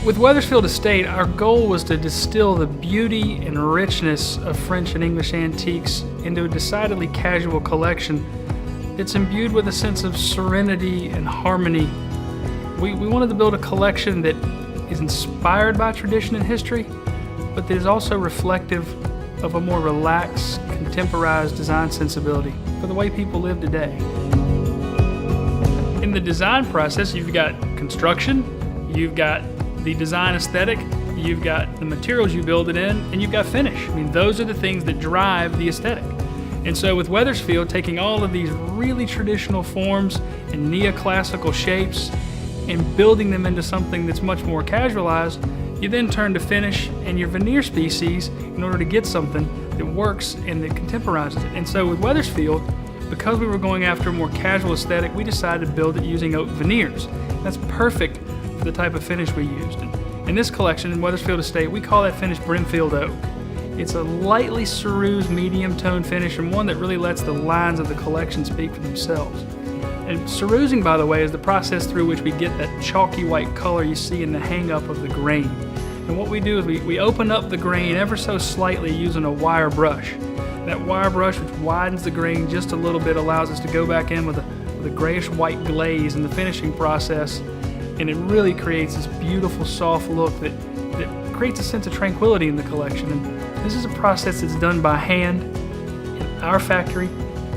With Wethersfield Estate, our goal was to distill the beauty and richness of French and English antiques into a decidedly casual collection that's imbued with a sense of serenity and harmony. We wanted to build a collection that is inspired by tradition and history, but that is also reflective of a more relaxed, contemporized design sensibility for the way people live today. In the design process, you've got construction, you've got the design aesthetic, you've got the materials you build it in, and you've got finish. I mean, those are the things that drive the aesthetic. And so with Wethersfield, taking all of these really traditional forms and neoclassical shapes and building them into something that's much more casualized, you then turn to finish and your veneer species in order to get something that works and that contemporizes it. And so with Wethersfield, because we were going after a more casual aesthetic, we decided to build it using oak veneers. That's perfect for the type of finish we used. And in this collection, in Wethersfield Estate, we call that finish Brimfield Oak. It's a lightly ceruse medium tone finish and one that really lets the lines of the collection speak for themselves. And cerusing, by the way, is the process through which we get that chalky white color you see in the hang-up of the grain. And what we do is we open up the grain ever so slightly using a wire brush. That wire brush, which widens the grain just a little bit, allows us to go back in with a grayish-white glaze in the finishing process, and it really creates this beautiful, soft look that creates a sense of tranquility in the collection. And this is a process that's done by hand in our factory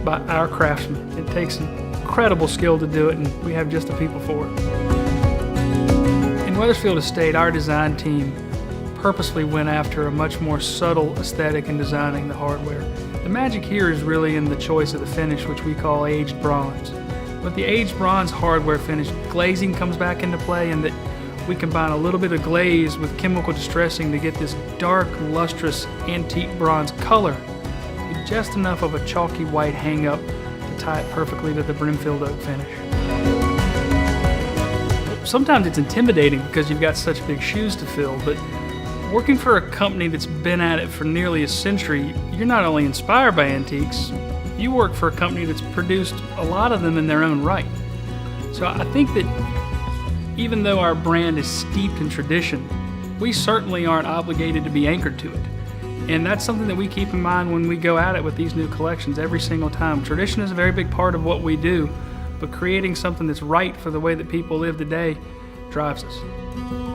by our craftsmen. It takes incredible skill to do it, and we have just the people for it. In Wethersfield Estate, our design team purposely went after a much more subtle aesthetic in designing the hardware. The magic here is really in the choice of the finish, which we call aged bronze. With the aged bronze hardware finish, glazing comes back into play, in that we combine a little bit of glaze with chemical distressing to get this dark, lustrous, antique bronze color with just enough of a chalky white hang-up to tie it perfectly to the Brimfield Oak finish. Sometimes it's intimidating because you've got such big shoes to fill, but working for a company that's been at it for nearly a century, you're not only inspired by antiques, you work for a company that's produced a lot of them in their own right. So I think that even though our brand is steeped in tradition, we certainly aren't obligated to be anchored to it. And that's something that we keep in mind when we go at it with these new collections every single time. Tradition is a very big part of what we do, but creating something that's right for the way that people live today drives us.